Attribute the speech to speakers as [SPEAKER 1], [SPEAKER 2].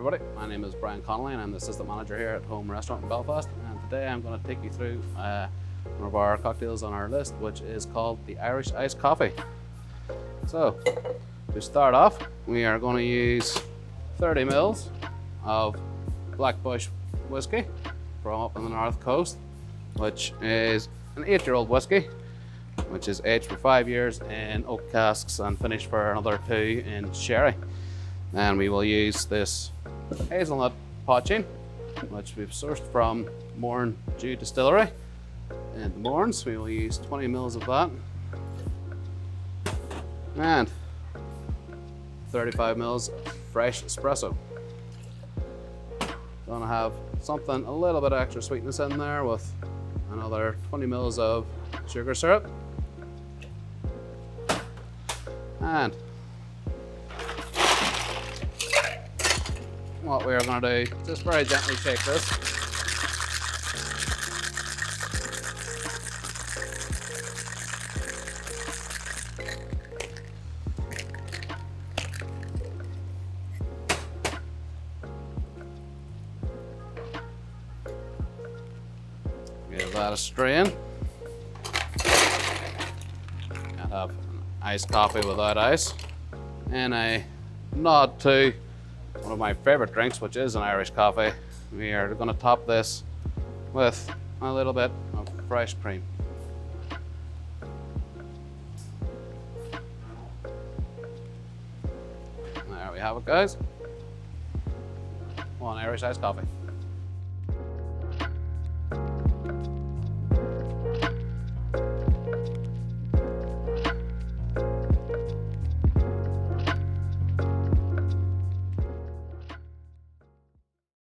[SPEAKER 1] everybody, my name is Brian Connolly and I'm the assistant manager here at Home Restaurant in Belfast, and today I'm going to take you through one of our cocktails on our list, which is called the Irish Iced Coffee. So to start off, we are going to use 30 ml of Black Bush whiskey from up on the north coast, which is an 8-year-old whiskey which is aged for 5 years in oak casks and finished for another 2 in sherry. And we will use this Hazelnut Poitin, which we've sourced from Mourne Distillery in the Mournes. We will use 20 ml of that and 35 ml fresh espresso. Gonna have something a little bit extra sweetness in there with another 20 ml of sugar syrup. And what we are going to do, just very gently shake this. Give that a strain. Can't have an iced coffee without ice. And a nod to one of my favorite drinks, which is an Irish coffee. We are going to top this with a little bit of fresh cream. There we have it, guys. One Irish iced coffee.